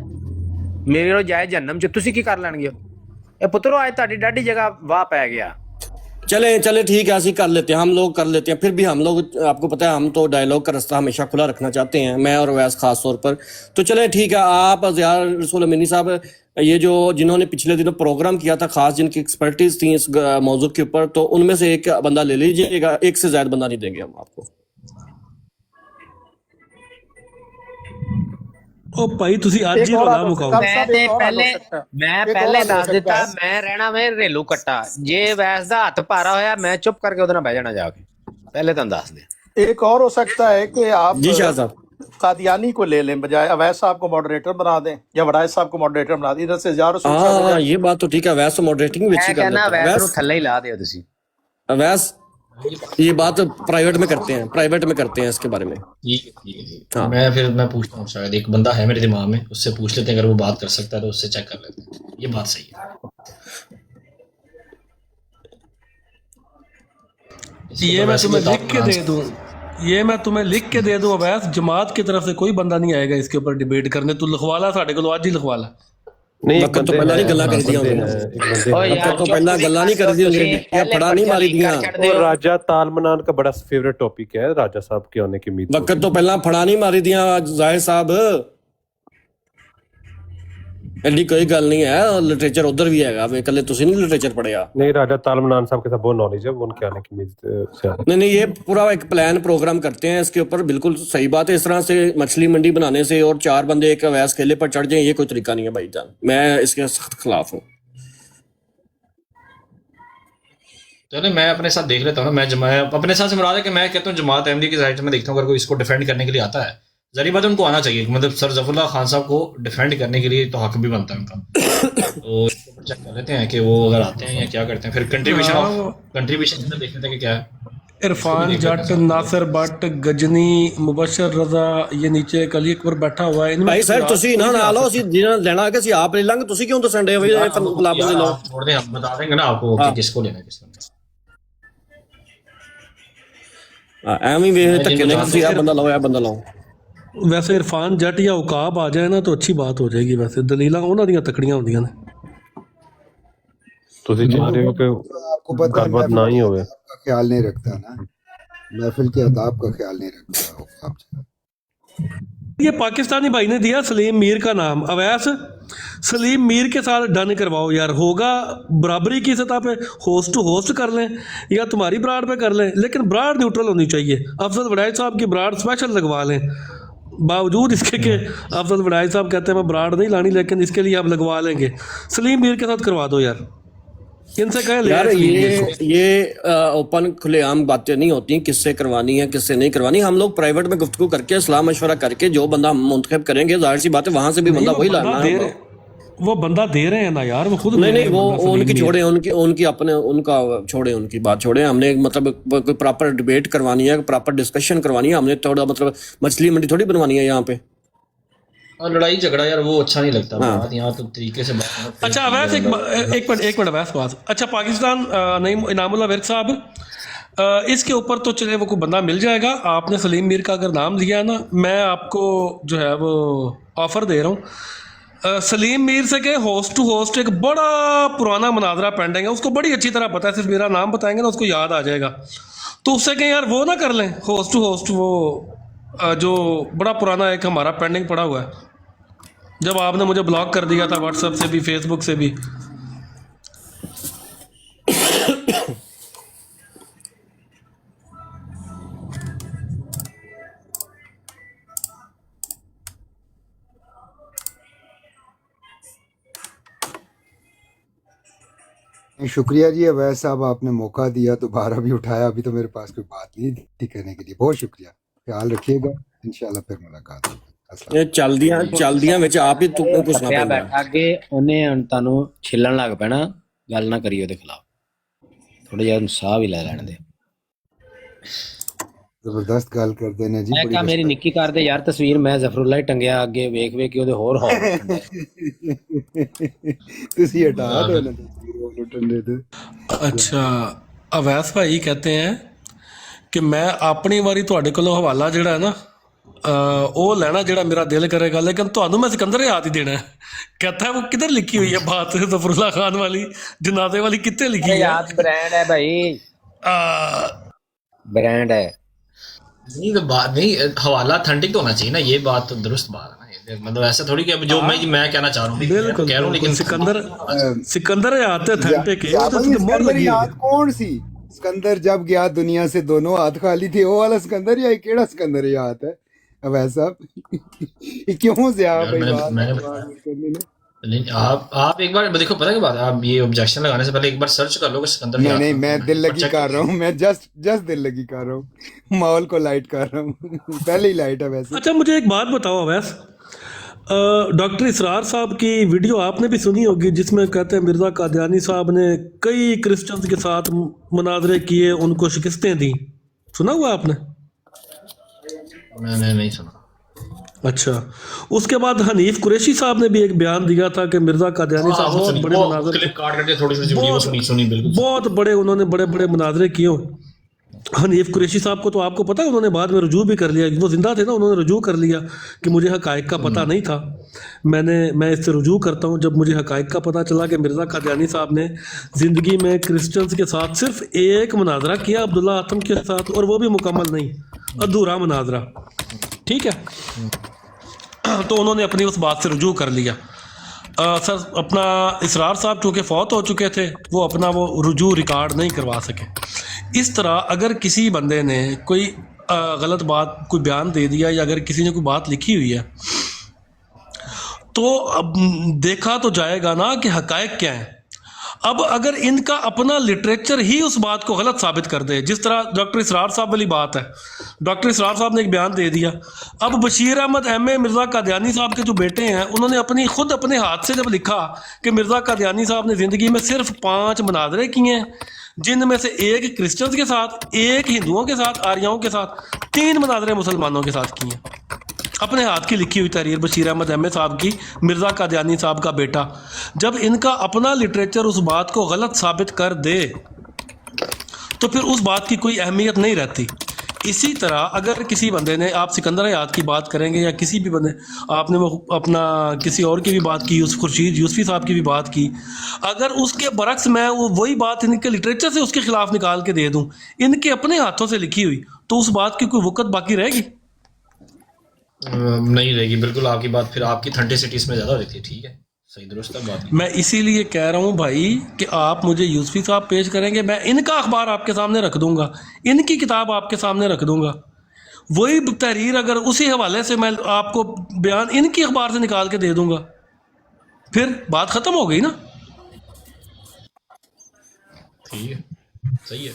ਮੇਰੇ ਨਾਲ ਜਾਏ ਜਹੰਨਮ 'ਚ, ਤੁਸੀਂ ਕੀ ਕਰ ਲੈਣਗੇ? ਇਹ ਪੁੱਤਰੋ ਅੱਜ ਤੁਹਾਡੀ ਡਾਢੀ ਜਗ੍ਹਾ ਵਾਹ ਪੈ ਗਿਆ। चले ठीक है, ऐसे कर लेते हैं, हम लोग कर लेते हैं। फिर भी हम लोग, आपको पता है हम तो डायलॉग का रास्ता हमेशा खुला रखना चाहते हैं, मैं और वैस खास तौर पर। तो चले ठीक है, आप ज़ियारतुल अमीनी साहब, ये जो जिन्होंने पिछले दिनों प्रोग्राम किया था खास, जिनकी एक्सपर्टीज थी इस मौजू के ऊपर, तो उनमें से एक बंदा ले लीजिएगा, एक से ज्यादा बंदा नहीं देंगे हम आपको। ਉਹ ਭਾਈ ਤੁਸੀਂ ਅੱਜ ਹੀ ਰੌਲਾ ਮੁਕਾਓ। ਮੈਂ ਪਹਿਲੇ ਦੱਸ ਦਿੱਤਾ, ਮੈਂ ਰਹਿਣਾ ਵੇ ਰੇਲੂ ਕੱਟਾ, ਜੇ ਵੈਸ ਦਾ ਹੱਥ ਭਾਰਾ ਹੋਇਆ ਮੈਂ ਚੁੱਪ ਕਰਕੇ ਉਹਦੇ ਨਾਲ ਬਹਿ ਜਾਣਾ ਜਾ ਕੇ, ਪਹਿਲੇ ਤੁਹਾਨੂੰ ਦੱਸ ਦਿਆਂ। एक और हो सकता है कि आप जी शाह साहब कादियानी को ले लें, बजाय अवैस साहब को मॉडरेटर बना दें या वड़ाइश साहब को मॉडरेटर बना दें, इधर से हाँ ये बात तो ठीक है, वैस तो मॉडरेटिंग भी अच्छी कर कहना लेते हैं। वैस ਨੂੰ ਥੱਲੇ ਹੀ ਲਾ ਦਿਓ ਤੁਸੀਂ। वैस ये बात प्राइवेट में करते हैं इसके बारे में। ठीक है। हाँ। मैं पूछता हूँ, शायद एक बंदा है मेरे दिमाग में, उससे पूछ लेते हैं, अगर वो बात कर सकता है तो उससे चेक कर लेते हैं, ये बात सही है। ये मैं तुम्हें लिख के दे दूं, ये मैं तुम्हें लिख के दे दूं अवैस, जमात की तरफ से कोई बंदा नहीं आएगा इसके ऊपर डिबेट करने, तू लिखवा ला साढ़े को, आज ही लिखवा ला। वक्त तो पहला नहीं गल्ला कर दिया वक्त तो पहला गल्ला नहीं कर दी या फड़ा नहीं मारी दिया। राजा तालमनान का बड़ा फेवरेट टॉपिक है, राजा साहब के आने की उम्मीद। वक्त तो पहला फड़ा नहीं मारी दिया जाहिर साहब, ਐਡੀ ਕੋਈ ਗੱਲ नहीं है, लिटरेचर उधर भी हैगा वे कल तुसी नहीं लिटरेचर पढ़िया। नहीं, राजा तालमनान साहब के साथ बहुत नॉलेज है, वो उनके आने की उम्मीद से आ रही नहीं ये पूरा एक प्लान प्रोग्राम करते हैं इसके ऊपर, बिल्कुल सही बात है। इस तरह से मछली मंडी बनाने से और 4 बंदे एक अवैस केले पर चढ़ जाए, ये कोई तरीका नहीं है भाईजान, मैं इसके सख्त खिलाफ हूँ। चलो मैं अपने साथ देख लेता हूँ ना, मैं अपने साथ से मुराद है कि मैं कहता हूँ जमात अहमदी की साइड में देखता हूँ, अगर कोई इसको डिफेंड करने के लिए आता है, जरी बात है उनको आना चाहिए, मतलब सर जफरुल्लाह खान साहब को डिफेंड करने के लिए तो हक भी बनता है उनका। तो चेक कर लेते हैं कि वो अगर आते हैं या क्या करते हैं, फिर कंट्रीब्यूशन देख लेते हैं कि क्या है। इरफान जट, नासिर भट्ट, गजनी, मुबशर रजा, ये नीचे एक अली अकबर बैठा हुआ है। भाई सर तुसी ना ना लो, ਅਸੀਂ ਜਿਹਨਾਂ ਲੈਣਾ ਕਿ ਅਸੀਂ ਆਪ ਲੈ ਲਾਂਗੇ, ਤੁਸੀਂ ਕਿਉਂ ਦੱਸਣ ਦੇ ਵੀ ਗੁਲਾਬ ਦੇ ਲਓ। छोड़ दें, हम बता देंगे ना आपको कि किसको लेना है किसको नहीं। ਐਵੇਂ ਵੇਖ ਧੱਕੇ ਨੇ ਤੁਸੀਂ ਆ ਬੰਦਾ ਲਾਓ ਆ ਬੰਦਾ ਲਾਓ। वैसे इरफान जट या उकाब आ जाए ना तो अच्छी बात हो जाएगी, वैसे दलीलां उन्हां ਦੀਆਂ तकड़ियां ਹੁੰਦੀਆਂ ਨੇ। ਤੁਸੀਂ ਚਾਹ ਰਹੇ ਹੋ कि आपको पता है गलबात ना ही होवे। का ख्याल नहीं रखता ना, महफिल के आदाब का ख्याल नहीं रखता आप। ये पाकिस्तानी भाई ने दिया सलीम मीर का नाम, अवैस सलीम मीर के साथ डन करवाओ यार, होगा बराबरी की सतह पे, होस्ट टू होस्ट कर लें या तुम्हारी ब्राड पे कर लें, लेकिन ब्राड न्यूट्रल होनी चाहिए। अफजल वड़ाई साहब की ब्राड स्पेशल लगवा लें, बावजूद इसके कि अफजल वड़ाई साहब कहते हैं मैं ब्राड नहीं लानी, लेकिन इसके लिए आप लगवा लेंगे। सलीम मीर के साथ करवा दो यार, इनसे कहें यार सलीम मीर को। ये ओपन खुलेआम बातें नहीं होती, किससे करवानी है किससे नहीं करवानी। हम लोग प्राइवेट में गुफ्तगू करके सलाह मशवरा करके जो बंदा मुंतखब करेंगे, जाहिर सी बात है वहां से भी बंदा वही लाना है। वो बंदा दे रहे हैं ना यार, वो खुद नहीं वो उनकी छोड़े, उनकी अपने उनका छोड़े, उनकी बात छोड़े। हमने मतलब कोई प्रॉपर डिबेट करवानी है, प्रॉपर डिस्कशन करवानी है, हमने थोड़ा मतलब मछली मंडी थोड़ी बनवानी है यहाँ पे। और लड़ाई झगड़ा यार वो अच्छा नहीं लगता। बात यहाँ तो तरीके से बात। अच्छा अवैस एक मिनट अवैस बात। अच्छा पाकिस्तान नहीं इनामुल्लाह विर्क साहब, इसके ऊपर तो चले वो कोई बंदा मिल जाएगा। आपने सलीम मीर का अगर नाम लिया है ना, मैं आपको जो है वो ऑफर दे रहा हूँ। सलीम मीर से के होस्ट टू होस्ट एक बड़ा पुराना मुनाजरा पेंडिंग है, उसको बड़ी अच्छी तरह पता है, सिर्फ मेरा नाम बताएंगे ना उसको याद आ जाएगा। तो उससे कहें यार वो ना कर लें होस्ट टू होस्ट, वो जो बड़ा पुराना एक हमारा पेंडिंग पड़ा हुआ है, जब आपने मुझे ब्लॉक कर दिया था व्हाट्सएप से भी फेसबुक से भी। शुक्रिया जी अवैस साहब, आपने मौका दिया दोबारा भी उठाया। अभी तो मेरे पास कोई बात नहीं थी करने के लिए, बहुत शुक्रिया। ख्याल रखिएगा, इंशाल्लाह फिर मुलाकात होगी। ਇਹ ਚਲਦੀਆਂ ਵਿੱਚ ਆਪ ਹੀ ਤੂੰ ਕੁਛ ਨਾ ਪਿਆ ਬੈਠਾ ਅੱਗੇ ਉਹਨੇ ਹੁਣ ਤੁਹਾਨੂੰ ਛਿੱਲਣ ਲੱਗ ਪੈਣਾ, ਗੱਲ ਨਾ ਕਰੀ ਉਹਦੇ ਖਿਲਾਫ, ਥੋੜਾ ਜਿਹਾ ਸਾਹ ਵੀ ਲੈ ਲੈਣ ਦੇ। ਜ਼ਬਰਦਸਤ ਗੱਲ ਕਰਦੇ ਨੇ ਜੀ। ਮੈਂ ਕਹਾ ਮੇਰੀ ਨਿੱਕੀ ਕਰ ਦੇ ਯਾਰ ਤਸਵੀਰ, ਮੈਂ ਜ਼ਫਰੁੱਲਾ ਹੀ ਟੰਗਿਆ ਅੱਗੇ ਵੇਖ ਵੇਖ ਕੇ ਉਹਦੇ ਹੋਰ ਹੌਲ ਤੁਸੀਂ ਹਟਾ ਦੋ ਨਾ ਤਸਵੀਰ ਉਹ ਲੁੱਟਣ ਦੇ ਦੋ। अच्छा अवैस भाई कहते हैं कि मैं अपनी वारी ਤੁਹਾਡੇ ਕੋਲੋਂ ਹਵਾਲਾ ਜਿਹੜਾ ਹੈ ਨਾ ਉਹ ਲੈਣਾ ਜਿਹੜਾ ਮੇਰਾ दिल करेगा, लेकिन ਤੁਹਾਨੂੰ मैं सिकंदर याद ही देना है। कहता है वो किधर लिखी हुई है बात ज़फरुल्लाह खान वाली जनाजे वाली, कितने लिखी है याद? ब्रांड है भाई, ब्रांड है। नहीं तो बात नहीं, हवाला अथेंटिक तो होना चाहिए ना, ये बात तो दुरुस्त बात है ना। मतलब ऐसा थोड़ी कि अब जो मैं कहना चाह रहा हूँ बिल्कुल कह रहा हूँ, लेकिन सिकंदर याद है अथेंटिक है, तो उसकी मोहर लगी हुई है। कौन सी सिकंदर जब गया दुनिया से दोनों हाथ खाली थे, वो वाला सिकंदर या केड़ा सिकंदर याद है अवैस साहब? क्यों से आप आप एक बार देखो, पता है बात, आप ये ऑब्जेक्शन लगाने से पहले एक बार सर्च कर लो कि सिकंदर। नहीं मैं दिल लगी कर रहा हूँ, मैं जस्ट दिल लगी कर रहा हूँ, माहौल को लाइट कर रहा हूँ। पहले ही लाइट है वैसे। अच्छा मुझे एक बात बताओ अवैस, डॉक्टर इसरार साहब की वीडियो आपने भी सुनी होगी जिसमें कहते हैं मिर्ज़ा कादियानी साहब ने कई क्रिश्चियंस के साथ मुनाजरे किए, उनको शिकस्तें दी, सुना हुआ आपने? मैंने नहीं सुना। अच्छा, उसके बाद हनीफ कुरैशी साहब ने भी एक बयान दिया था कि मिर्ज़ा कादियानी साहब बहुत बड़े मुनाजरे, क्लिप काट करके थोड़ी सी सुनी बिल्कुल बहुत बड़े, उन्होंने बड़े बड़े मुनाजरे किए। हनीफ कुरैशी साहब को तो आपको पता है उन्होंने बाद में रुजू भी कर लिया, वो जिंदा थे ना, उन्होंने रुजू कर लिया कि मुझे हकायक का पता नहीं था, मैं इससे रुजू करता हूँ। जब मुझे हकायक का पता चला कि मिर्ज़ा कादियानी साहब ने ज़िंदगी में क्रिश्चियंस के साथ सिर्फ एक मुनाजरा किया अब्दुल्ला आतम के साथ, और वो भी मुकम्मल नहीं, अधूरा मुनाजरा, ठीक है, तो उन्होंने अपनी उस बात से रुजू कर लिया। सर अपना इसरार साहब चूँकि फ़ौत हो चुके थे, वो अपना वो रुजू रिकॉर्ड नहीं करवा सके। इस तरह अगर किसी बंदे ने कोई गलत बात कोई बयान दे दिया या अगर किसी ने कोई बात लिखी हुई है तो अब देखा तो जाएगा ना कि हकायक क्या है। अब अगर इनका अपना लिटरेचर ही उस बात को गलत साबित कर दे, जिस तरह डॉक्टर इसरार साहब वाली बात है, डॉक्टर इसरार साहब ने एक बयान दे दिया। अब बशीर अहमद M.A. मिर्ज़ा कादियानी साहब के जो बेटे हैं उन्होंने खुद अपने हाथ से जब लिखा कि मिर्ज़ा कादियानी साहब ने ज़िंदगी में सिर्फ 5 मुनाजरे किए हैं, जिनमें से एक क्रिश्चियंस के साथ, एक हिंदुओं के साथ, आर्याओं के साथ, 3 मुनाजरे मुसलमानों के साथ किए हैं। अपने हाथ की लिखी हुई तहरीर बशीर अहमद M.A. साहब की, मिर्ज़ा कादियानी साहब का बेटा। जब इनका अपना लिटरेचर उस बात को गलत साबित कर दे तो फिर उस बात की कोई अहमियत नहीं रहती। इसी तरह अगर किसी बंदे ने, आप सिकंदर हयात की बात करेंगे या किसी भी बंदे, आपने वो अपना किसी और की भी बात की, खुर्शीद यूसुफी साहब की भी बात की, अगर उसके बरक्स मैं वही बात इनके लिटरेचर से उसके खिलाफ निकाल के दे दूँ, इनके अपने हाथों से लिखी हुई, तो उस बात की कोई वक़्त बाकी रहेगी? नहीं रहेगी। बिल्कुल आपकी बात फिर आपकी ऑथेंटिसिटी इसमें ज़्यादा रहती है। ठीक है, सही दुरुस्त है बात। मैं इसीलिए कह रहा हूँ भाई कि आप मुझे यूसुफी साहब पेश करेंगे, मैं इनका अखबार आपके सामने रख दूंगा, इनकी किताब आपके सामने रख दूंगा, वही तहरीर अगर उसी हवाले से मैं आपको बयान इनकी अखबार से निकाल के दे दूंगा, फिर बात ख़त्म हो गई ना। ठीक है, सही है।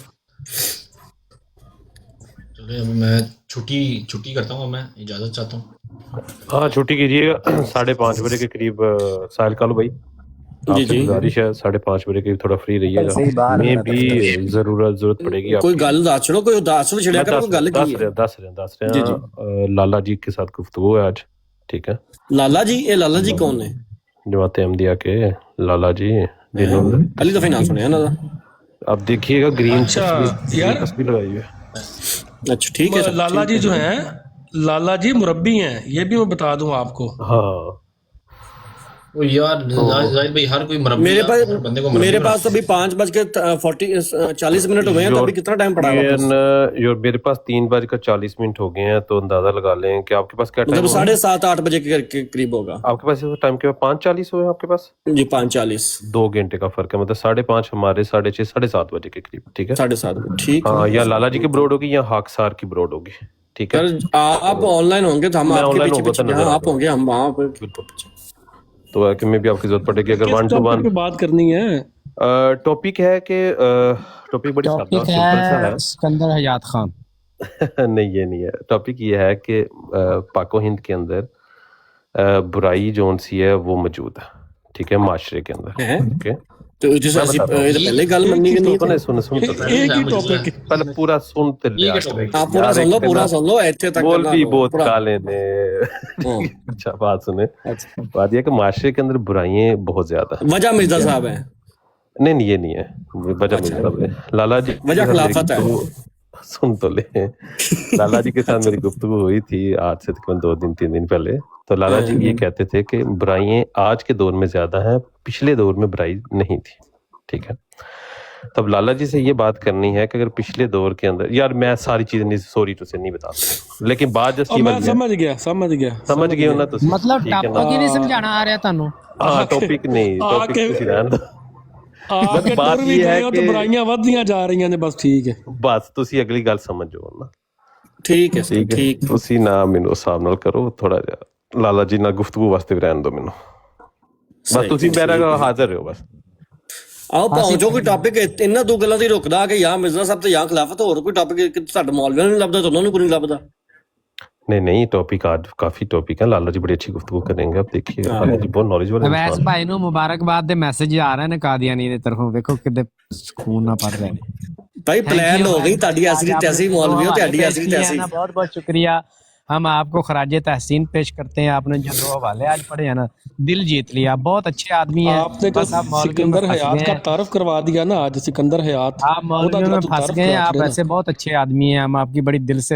चलिए अब मैं छुट्टी करता हूँ, मैं इजाज़त चाहता हूँ। हाँ छुट्टी कीजिएगा 5:30 बजे के करीब। साहिल कालू भाई जी आपसे जी गुजारिश है 5:30 बजे के करीब थोड़ा फ्री रहिएगा। मैं भी जरूरत पड़ेगी कोई आपकी। गल दस छोड़ो, कोई उदास भी छड़िया करो, कोई गल की है? दस रहे जी, जी। हैं लाला जी के साथ गुफ्तगू है आज। ठीक है, लाला जी, ये लाला जी कौन है? जमात अहमदिया के लाला जी जिन्होंने पहली दफा नाम सुना है ना। अब देखिएगा ग्रीन अच्छा यार, तस्वीर लगाई है। अच्छा ठीक है सर, लाला जी जो हैं, लाला जी मुरब्बी हैं, ये भी मैं बता दूं आपको। हाँ वो यार जाहिद भाई, हर कोई मरब्बी मेरे ना, हर बंदे को मरब्बी पास तो अभी 5:40 हो गए हैं, तो अभी कितना टाइम पड़ा है वापस? मेरे पास 3:40 हो गए हैं, तो अंदाजा लगा लें कि आपके पास क्या टाइम मतलब 7:30-8 बजे के करीब होगा। आपके पास इस टाइम के 5:40 हुए आपके पास? जी 5:40, 2 घंटे का फर्क है, मतलब 5:30 हमारे 6:30 7:30 बजे के करीब। ठीक है, 7:30 ठीक है। हाँ, या लाला जी की ब्रॉड होगी या हाकसार की ब्रॉड होगी। ठीक है, सर आप ऑनलाइन होंगे तो हम मैं आपके online पीछे होगा तो पीछे, नजर हाँ आ आप होंगे, हम वहाँ पे। तो है कि मैं भी आपकी जरूरत पड़ेगी अगर किस 1 to 1 टॉपिक पे बात करनी है? टॉपिक है कि टॉपिक बड़ी सादा सिंपल सा है। सिकंदर हयात खान। नहीं ये नहीं है टॉपिक, ये है कि पाको हिंद के अंदर बुराई जोन सी है वो मौजूद है। ठीक है, माशरे के अंदर। है? ओके, तो जैसे ये तो पहले गल मननी कि नहीं सुन थी? सुन तो एक ही टॉपिक, पहले पूरा सुन तो ले आप पूरा सुन लो इतने तक बोल करना भी लो, बहुत पूरा। काले ने। हाँ। अच्छा बात सुने, अच्छा। बात यह कि माशरे के अंदर बुराइयां बहुत ज्यादा हैं। वजह मिर्जा साहब है, नहीं ये नहीं है वजह अच्छा। मुझे लाला जी वजह के साथ मेरी खिलाफत है। गुफ्तगू- सुन तो ले लाला जी के साथ मेरी गुफ्तगू हुई थी आज से तकरीबन 2-3 दिन पहले। तो लाला जी ये कहते थे कि बुराइयां आज के दौर में ज्यादा हैं, पिछले दौर में बुराई नहीं थी। ठीक है, तब लाला जी से ये बात करनी है कि अगर पिछले दौर के अंदर, यार मैं सारी चीजें नहीं, सॉरी टू से नहीं बता सकता, लेकिन बात जस्ट और मैं समझ गया समझ गए हो ना तुसी? मतलब ठीक है ना? टॉपिक ही नहीं समझाना आ रहा थानू। हाँ टॉपिक नहीं, टॉपिक आके- तुसी रहन दो। आके बात टुर भी ये है गए हो तो कि- बुराइयां वधदियां जा रही ने, बस ठीक है। बस तुसी अगली गल समझो ना। ठीक है सर, ठीक है, ठीक। तुसी ना मैनू हिसाब नाल करो, थोड़ा जिहा लाला जी नाल गुफ्तगू वास्ते भी रहन दो मैनू। बस सही, तुसी ठीक मेरा है। हाजिर रहो बस। आओ पहुंचो कोई टॉपिक ਇਹਨਾਂ ਦੋ ਗੱਲਾਂ ਦੀ ਰੁਕਦਾ ਕਿ ਜਾਂ ਮਿਰਜ਼ਾ ਸਾਹਿਬ ਤੇ ਜਾਂ ਖਿਲਾਫਤ, ਹੋਰ ਕੋਈ ਟੌਪਿਕ ਤੁਹਾਡੇ ਮੌਲਵੀਆਂ ਨੂੰ ਨਹੀਂ ਲੱਭਦਾ, ਤੁਹਾਨੂੰ ਨੂੰ ਕੋਈ ਨਹੀਂ ਲੱਭਦਾ? नहीं टॉपिक आज काफी टॉपिक है, लाला जी बड़ी अच्छी गुफ्तगू करेंगे, आप देखिए हाँ। लाला जी बहुत नॉलेजेबल ਅਵੈਸ इंसान ਭਾਈ ਨੂੰ ਮੁਬਾਰਕਬਾਦ ਦੇ ਮੈਸੇਜ ਆ ਰਹੇ ਨੇ ਕਾਦੀਆਨੀ ਦੀ ਤਰਫੋਂ, ਵੇਖੋ ਕਿਤੇ ਸਕੂਨ ਨਾ ਪੜ ਰਹੇ ਨੇ। ਭਾਈ ਪਲਾਨ ਹੋ ਗਈ ਤੁਹਾਡੀ ਐਸੀ ਤੈਸੀ ਮੌਲਵੀਓ, ਤੁਹਾਡੀ ਐਸੀ ਤੈਸੀ। बहुत बहुत शुक्रिया, हम आपको खराज तहसीन पेश करते हैं। आपने जो 2 हवाले आज पढ़े हैं ना, दिल जीत लिया, बहुत अच्छे आदमी हैं। आपने तो बस आप मौलवियों में सिकंदर फंस हयात गए का हैं। तारफ करवा दिया ना आज, सिकंदर हयात आप मौलवियों में फंस गए हैं, आप ऐसे बहुत अच्छे आदमी हैं, हम आपकी बड़ी दिल से